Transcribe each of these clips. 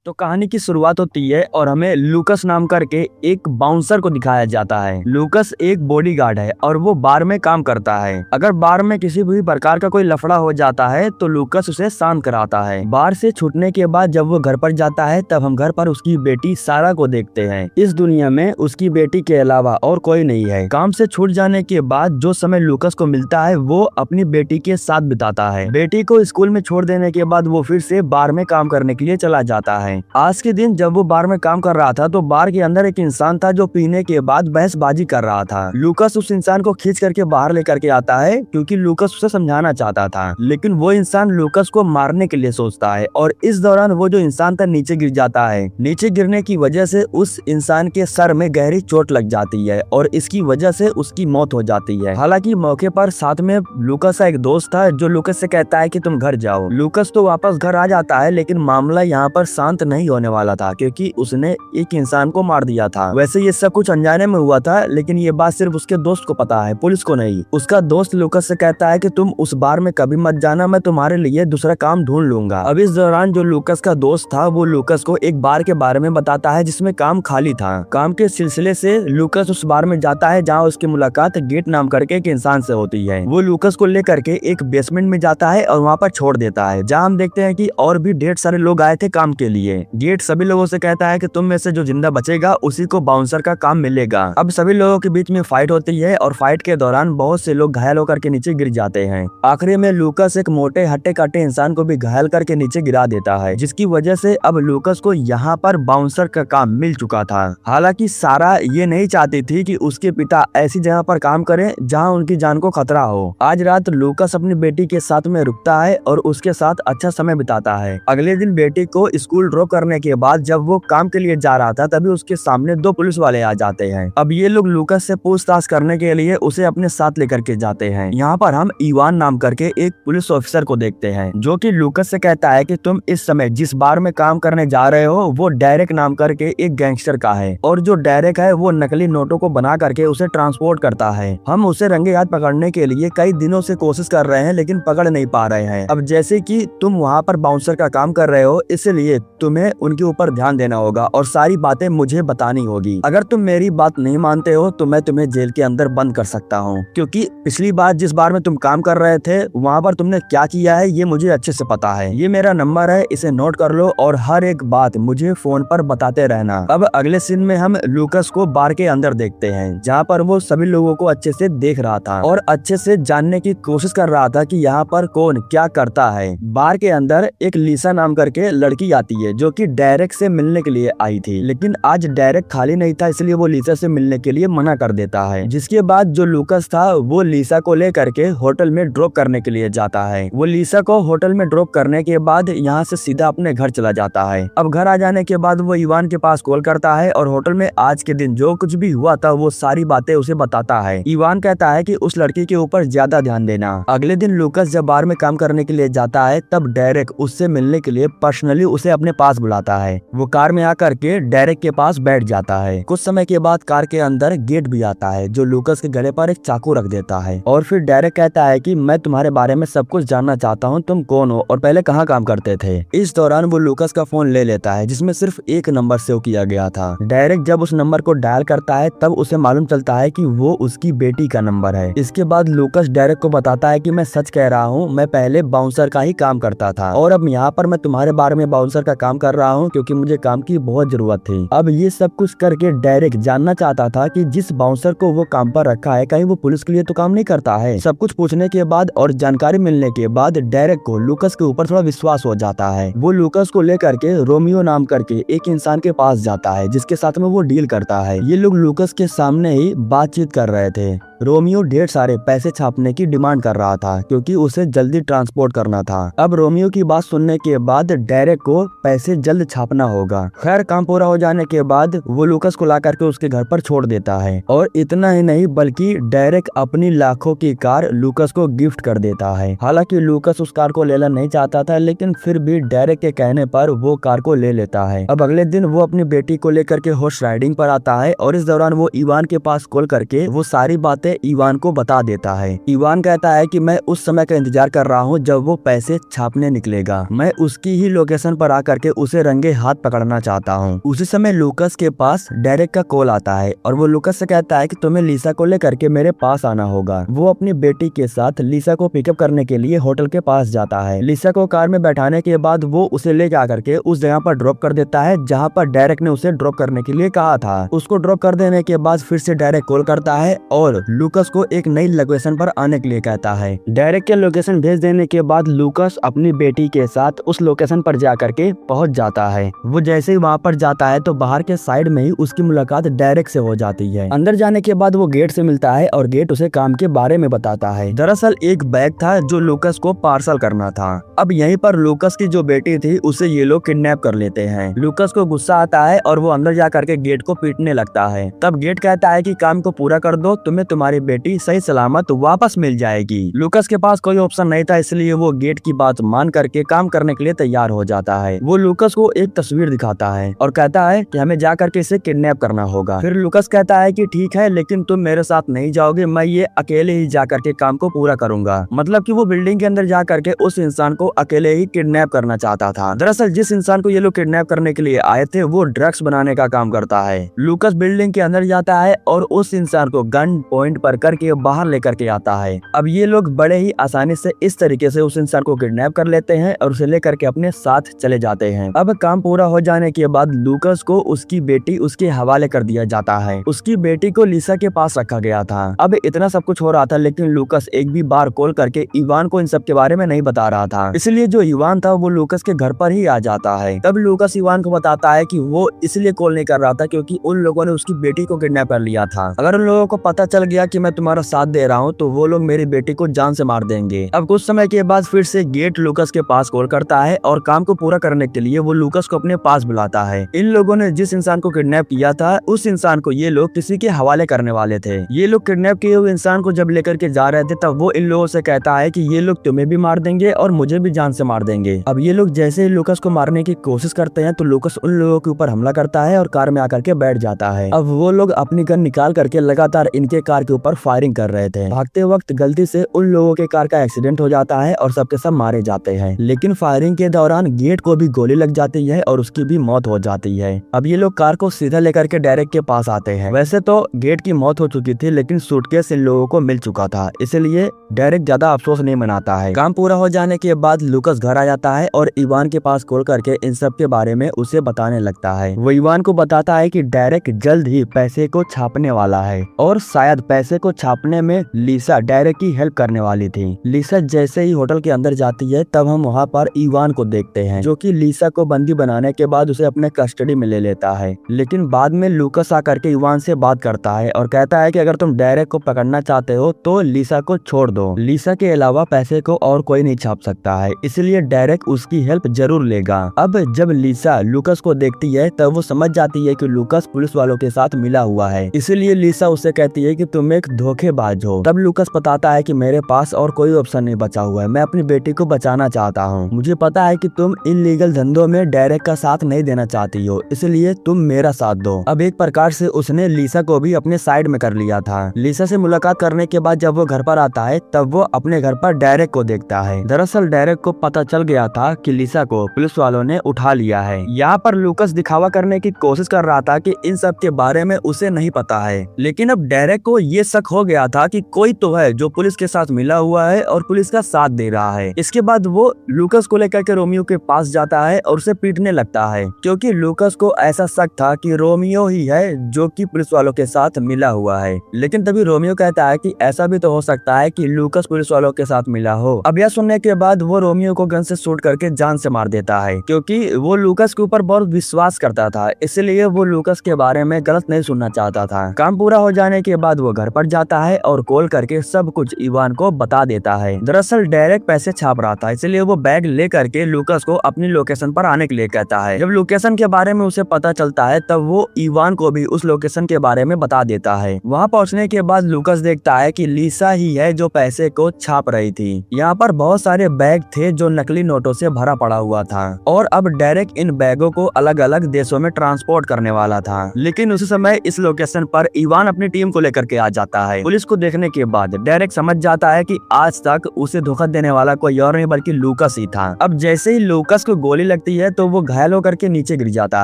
तो कहानी की शुरुआत होती है और हमें लूकस नाम करके एक बाउंसर को दिखाया जाता है। लूकस एक बॉडीगार्ड है और वो बार में काम करता है। अगर बार में किसी भी प्रकार का कोई लफड़ा हो जाता है तो लूकस उसे शांत कराता है। बार से छूटने के बाद जब वो घर पर जाता है तब हम घर पर उसकी बेटी सारा को देखते हैं। इस दुनिया में उसकी बेटी के अलावा और कोई नहीं है। काम से छूट जाने के बाद जो समय लूकस को मिलता है वो अपनी बेटी के साथ बिताता है। बेटी को स्कूल में छोड़ देने के बाद वो फिर से बार में काम करने के लिए चला जाता है। आज के दिन जब वो बार में काम कर रहा था तो बार के अंदर एक इंसान था जो पीने के बाद बहसबाजी कर रहा था। लूकस उस इंसान को खींच करके बाहर लेकर के आता है क्योंकि लूकस उसे समझाना चाहता था, लेकिन वो इंसान लूकस को मारने के लिए सोचता है और इस दौरान वो जो इंसान था नीचे गिर जाता है। नीचे गिरने की वजह से उस इंसान के सर में गहरी चोट लग जाती है और इसकी वजह से उसकी मौत हो जाती है। हालांकि मौके पर साथ में लूकस का एक दोस्त था जो लूकस से कहता है कि तुम घर जाओ। लूकस तो वापस घर आ जाता है, लेकिन मामला यहाँ पर शांत नहीं होने वाला था क्योंकि उसने एक इंसान को मार दिया था। वैसे ये सब कुछ अनजाने में हुआ था, लेकिन ये बात सिर्फ उसके दोस्त को पता है, पुलिस को नहीं। उसका दोस्त लूकस से कहता है कि तुम उस बार में कभी मत जाना, मैं तुम्हारे लिए दूसरा काम ढूंढ लूंगा। अब इस दौरान जो लूकस का दोस्त था वो लूकस को एक बार के बारे में बताता है जिसमें काम खाली था। काम के सिलसिले से लूकस उस बार में जाता है जहाँ उसकी मुलाकात गेट नाम करके एक इंसान से होती है। वो लूकस को लेकर के एक बेसमेंट में जाता है और वहाँ पर छोड़ देता है, जहाँ हम देखते हैं कि और भी ढेर सारे लोग आए थे काम के लिए। गेट सभी लोगों से कहता है कि तुम में से जो जिंदा बचेगा उसी को बाउंसर का काम मिलेगा। अब सभी लोगों के बीच में फाइट होती है और फाइट के दौरान बहुत से लोग घायल होकर के नीचे गिर जाते हैं। आखिरी में लूकस एक मोटे हट्टे कट्टे इंसान को भी घायल करके नीचे गिरा देता है, जिसकी वजह से अब लूकस को यहाँ पर बाउंसर का काम मिल चुका था। हालांकि सारा ये नहीं चाहती थी कि उसके पिता ऐसी जगह पर काम करें जहाँ उनकी जान को खतरा हो। आज रात लूकस अपनी बेटी के साथ में रुकता है और उसके साथ अच्छा समय बिताता है। अगले दिन बेटी को स्कूल ड्रॉप करने के बाद जब वो काम के लिए जा रहा था तभी उसके सामने दो पुलिस वाले आ जाते हैं। अब ये लोग लूकस से पूछताछ करने के लिए उसे अपने साथ लेकर के जाते हैं। यहाँ पर हम इवान नाम करके एक पुलिस ऑफिसर को देखते हैं जो कि लूकस से कहता है कि तुम इस समय जिस बार में काम करने जा रहे हो वो डेरेक नाम करके एक गैंगस्टर का है और जो डेरेक है वो नकली नोटों को बना करके उसे ट्रांसपोर्ट करता है। हम उसे रंगे हाथ पकड़ने के लिए कई दिनों से कोशिश कर रहे हैं लेकिन पकड़ नहीं पा रहे हैं। अब जैसे कि तुम वहाँ पर बाउंसर का काम कर रहे हो इसलिए तुम्हें उनके ऊपर ध्यान देना होगा और सारी बातें मुझे बतानी होगी। अगर तुम मेरी बात नहीं मानते हो तो मैं तुम्हें जेल के अंदर बंद कर सकता हूँ, क्योंकि पिछली बार जिस बार में तुम काम कर रहे थे वहाँ पर तुमने क्या किया है ये मुझे अच्छे से पता है। ये मेरा नंबर है, इसे नोट कर लो और हर एक बात मुझे फोन पर बताते रहना। अब अगले सीन में हम लूकस को बार के अंदर देखते हैं जहाँ पर वो सभी लोगों को अच्छे से देख रहा था और अच्छे से जानने की कोशिश कर रहा था कि यहाँ पर कौन क्या करता है। बार के अंदर एक लीसा नाम करके लड़की आती है जो कि डेरेक से मिलने के लिए आई थी, लेकिन आज डेरेक खाली नहीं था इसलिए वो लीसा से मिलने के लिए मना कर देता है। जिसके बाद जो लूकस था वो लीसा को लेकर के होटल में ड्रॉप करने के लिए जाता है। वो लीसा को होटल में ड्रॉप करने के बाद यहाँ से सीधा अपने घर चला जाता है। अब घर आ जाने के बाद वो इवान के पास कॉल करता है और होटल में आज के दिन जो कुछ भी हुआ था वो सारी बातें उसे बताता है। इवान कहता है कि उस लड़की के ऊपर ज्यादा ध्यान देना। अगले दिन लूकस जब बार में काम करने के लिए जाता है तब डेरेक उससे मिलने के लिए पर्सनली उसे अपने पास बुलाता है। वो कार में आकर के डेरेक के पास बैठ जाता है। कुछ समय के बाद कार के अंदर गेट भी आता है जो लूकस के गले पर एक चाकू रख देता है और फिर डेरेक कहता है कि मैं तुम्हारे बारे में सब कुछ जानना चाहता हूँ, तुम कौन हो और पहले कहाँ काम करते थे। इस दौरान वो लूकस का फोन ले लेता है जिसमें सिर्फ एक नंबर सेव किया गया था। डेरेक जब उस नंबर को डायल करता है तब उसे मालूम चलता है कि वो उसकी बेटी का नंबर है। इसके बाद लूकस डेरेक को बताता है कि मैं सच कह रहा हूँ, मैं पहले बाउंसर का ही काम करता था और अब यहाँ पर मैं तुम्हारे बारे में बाउंसर का काम कर रहा हूँ क्योंकि मुझे काम की बहुत जरूरत थी। अब ये सब कुछ करके डेरेक जानना चाहता था कि जिस बाउंसर को वो काम पर रखा है कहीं वो पुलिस के लिए तो काम नहीं करता है। सब कुछ पूछने के बाद और जानकारी मिलने के बाद डेरेक को लूकस के ऊपर थोड़ा विश्वास हो जाता है। वो लूकस को लेकर के रोमियो नाम करके एक इंसान के पास जाता है जिसके साथ में वो डील करता है। ये लोग लूकस के सामने ही बातचीत कर रहे थे। रोमियो ढेर सारे पैसे छापने की डिमांड कर रहा था क्योंकि उसे जल्दी ट्रांसपोर्ट करना था। अब रोमियो की बात सुनने के बाद डेरेक को पैसे जल्द छापना होगा। खैर काम पूरा हो जाने के बाद वो लूकस को ला करके उसके घर पर छोड़ देता है और इतना ही नहीं बल्कि डेरेक अपनी लाखों की कार लूकस को गिफ्ट कर देता है। हालांकि लूकस उस कार को लेना नहीं चाहता था, लेकिन फिर भी डेरेक के कहने पर वो कार को ले लेता है। अब अगले दिन वो अपनी बेटी को लेकर के हॉर्स राइडिंग पर आता है और इस दौरान वो इवान के पास कॉल करके वो सारी बातें पैसे इवान को बता देता है। इवान कहता है कि मैं उस समय का इंतजार कर रहा हूँ जब वो पैसे छापने निकलेगा। मैं उसकी ही लोकेशन पर आकर के उसे रंगे हाथ पकड़ना चाहता हूँ। उसी समय लूकस के पास डेरेक का कॉल आता है और वो लूकस से कहता है कि तुम्हें लीसा को लेकर के मेरे पास आना होगा। वो अपनी बेटी के साथ लीसा को पिकअप करने के लिए होटल के पास जाता है। लीसा को कार में बैठाने के बाद वो उसे ले जाकर के उस जगह पर ड्रॉप कर देता है जहाँ पर डेरेक ने उसे ड्रॉप करने के लिए कहा था। उसको ड्रॉप कर देने के बाद फिर से डेरेक कॉल करता है और लूकस को एक नई लोकेशन पर आने के लिए कहता है। डेरेक के लोकेशन भेज देने के बाद लूकस अपनी बेटी के साथ उस लोकेशन पर जाकर के पहुंच जाता है। वो जैसे ही वहाँ पर जाता है तो बाहर के साइड में ही उसकी मुलाकात डेरेक से हो जाती है। अंदर जाने के बाद वो गेट से मिलता है और गेट उसे काम के बारे में बताता है। दरअसल एक बैग था जो लूकस को पार्सल करना था। अब यहीं पर लूकस की जो बेटी थी उसे ये लोग किडनैप कर लेते हैं। लूकस को गुस्सा आता है और वो अंदर जा करके गेट को पीटने लगता है। तब गेट कहता है कि काम को पूरा कर दो, तुम्हें तुम्हारी बेटी सही सलामत वापस मिल जाएगी। लूकस के पास कोई ऑप्शन नहीं था, इसलिए वो गेट की बात मान करके काम करने के लिए तैयार हो जाता है। वो लूकस को एक तस्वीर दिखाता है और कहता है कि हमें जा करके इसे किडनैप करना होगा। फिर लूकस कहता है कि ठीक है, लेकिन तुम मेरे साथ नहीं जाओगे, मैं ये अकेले ही जा करके काम को पूरा करूंगा। मतलब कि वो बिल्डिंग के अंदर जा करके उस इंसान को अकेले ही किडनैप करना चाहता था। दरअसल जिस इंसान को ये लोग किडनैप करने के लिए आए थे वो ड्रग्स बनाने का काम करता है। लूकस बिल्डिंग के अंदर जाता है और उस इंसान को गन पॉइंट पर करके बाहर लेकर के आता है। अब ये लोग बड़े ही आसानी से इस तरीके से उस इंसान को किडनैप कर लेते हैं और उसे लेकर के अपने साथ चले जाते हैं। अब काम पूरा हो जाने के बाद लूकस को उसकी बेटी उसके हवाले कर दिया जाता है। उसकी बेटी को लीसा के पास रखा गया था। अब इतना सब कुछ हो रहा था, लेकिन लूकस एक भी बार कॉल करके इवान को इन सब के बारे में नहीं बता रहा था। इसलिए जो इवान था वो लूकस के घर पर ही आ जाता है। तब लूकस इवान को बताता है कि वो इसलिए कॉल नहीं कर रहा था क्योंकि उन लोगों ने उसकी बेटी को किडनैप कर लिया था। अगर उन लोगों को पता चल गया कि मैं तुम्हारा साथ दे रहा हूँ तो वो लोग मेरी बेटी को जान से मार देंगे। अब कुछ समय के बाद फिर से गेट लूकस के पास कॉल करता है और काम को पूरा करने के लिए वो लूकस को अपने पास बुलाता है। इन लोगों ने जिस इंसान को किडनैप किया था उस इंसान को ये लोग किसी के हवाले करने वाले थे। ये लोग किडनैप किए हुए इंसान को जब लेकर के जा रहे थे तब वो इन लोगों से कहता है कि ये लोग तुम्हें भी मार देंगे और मुझे भी जान से मार देंगे। अब ये लोग जैसे ही लूकस को मारने की कोशिश करते हैं तो लूकस उन लोगों के ऊपर हमला करता है और कार में आकर के बैठ जाता है। अब वो लोग अपनी गन निकाल करके लगातार इनके कार के ऊपर फायरिंग कर रहे थे। भागते वक्त गलती से उन लोगों के कार का एक्सीडेंट हो जाता है और सबके सब मारे जाते हैं। लेकिन फायरिंग के दौरान गेट को भी गोली लग जाती है और उसकी भी मौत हो जाती है। अब ये लोग कार को सीधा लेकर के डेरेक के पास आते हैं। वैसे तो गेट की मौत हो चुकी थी, लेकिन सूटकेस इन लोगों को मिल चुका था, इसलिए डेरेक ज्यादा अफसोस नहीं मनाता है। काम पूरा हो जाने के बाद लूकस घर आ जाता है और इवान के पास कॉल करके इन सब के बारे में उसे बताने लगता है। वो इवान को बताता है कि डेरेक जल्द ही पैसे को छापने वाला है और शायद पैसे को छापने में लीसा डेरेक की हेल्प करने वाली थी। लीसा जैसे ही होटल के अंदर जाती है तब हम वहाँ पर इवान को देखते हैं, जो कि लीसा को बंदी बनाने के बाद उसे अपने कस्टडी में ले लेता है। लेकिन बाद में लूकस आकर के इवान से बात करता है और कहता है कि अगर तुम डेरेक को पकड़ना चाहते हो तो लीसा को छोड़ दो। लीसा के अलावा पैसे को और कोई नहीं छाप सकता है, इसलिए डेरेक उसकी हेल्प जरूर लेगा। अब जब लीसा लूकस को देखती है तब वो समझ जाती है कि लूकस पुलिस वालों के साथ मिला हुआ है, इसलिए लीसा उससे कहती है कि तुम एक धोखेबाज हो। तब लूकस बताता है कि मेरे पास और कोई ऑप्शन नहीं बचा हुआ है, मैं अपनी बेटी को बचाना चाहता हूँ। मुझे पता है कि तुम इल्लीगल धंधों में डेरेक का साथ नहीं देना चाहती हो, इसलिए तुम मेरा साथ दो। अब एक प्रकार से उसने लीसा को भी अपने साइड में कर लिया था। लीसा से मुलाकात करने के बाद जब वो घर पर आता है तब वो अपने घर पर डेरेक को देखता है। दरअसल डेरेक को पता चल गया था कि लीसा को पुलिस वालों ने उठा लिया है। यहाँ पर लूकस दिखावा करने की कोशिश कर रहा था कि इन सब के बारे में उसे नहीं पता है, लेकिन अब डेरेक को ये शक हो गया था कि कोई तो है जो पुलिस के साथ मिला हुआ है और पुलिस का साथ दे रहा है। इसके बाद वो लूकस को लेकर के रोमियो के पास जाता है और उसे पीटने लगता है, क्योंकि लूकस को ऐसा शक था कि रोमियो ही है जो कि पुलिस वालों के साथ मिला हुआ है। लेकिन तभी रोमियो कहता है कि ऐसा भी तो हो सकता है कि लूकस पुलिस वालों के साथ मिला हो। अब यह सुनने के बाद वो रोमियो को गन से शूट करके जान से मार देता है, क्योंकि वो लूकस के ऊपर बहुत विश्वास करता था, इसलिए वो लूकस के बारे में गलत नहीं सुनना चाहता था। काम पूरा हो जाने के बाद वो घर पर जाता है और कॉल करके सब कुछ इवान को बता देता है। दरअसल डेरेक पैसे छाप रहा था, इसलिए वो बैग ले करके लूकस को अपनी लोकेशन पर आने के लिए कहता है। जब लोकेशन के बारे में उसे पता चलता है तब वो इवान को भी उस लोकेशन के बारे में बता देता है। वहाँ पहुँचने के बाद लूकस देखता है कि लीसा ही है जो पैसे को छाप रही थी। यहाँ पर बहुत सारे बैग थे जो नकली नोटों से भरा पड़ा हुआ था और अब डेरेक इन बैगों को अलग अलग देशों में ट्रांसपोर्ट करने वाला था। लेकिन उसी समय इस लोकेशन पर इवान अपनी टीम को लेकर के आ जाता जाता है। पुलिस को देखने के बाद डेरेक समझ जाता है कि आज तक उसे धोखा देने वाला कोई और नहीं बल्कि लूकस ही था। अब जैसे ही लूकस को गोली लगती है तो वो घायल होकर के नीचे गिर जाता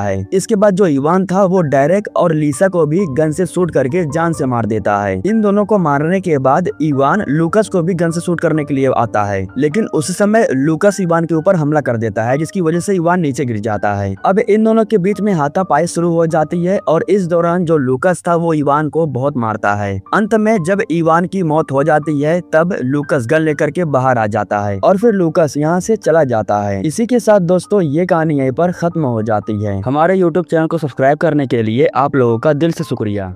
है। इसके बाद जो इवान था वो डेरेक और लीसा को भी गन से शूट करके जान से मार देता है। इन दोनों को मारने के बाद इवान लूकस को भी गन से शूट करने के लिए आता है, लेकिन उस समय लूकस इवान के ऊपर हमला कर देता है, जिसकी वजह से इवान नीचे गिर जाता है। अब इन दोनों के बीच में हाथापाई शुरू हो जाती है और इस दौरान जो लूकस था वो इवान को बहुत मारता है। अंत में जब इवान की मौत हो जाती है तब लूकस गन लेकर के बाहर आ जाता है और फिर लूकस यहाँ से चला जाता है। इसी के साथ दोस्तों ये कहानी यहीं पर खत्म हो जाती है। हमारे YouTube चैनल को सब्सक्राइब करने के लिए आप लोगों का दिल से शुक्रिया।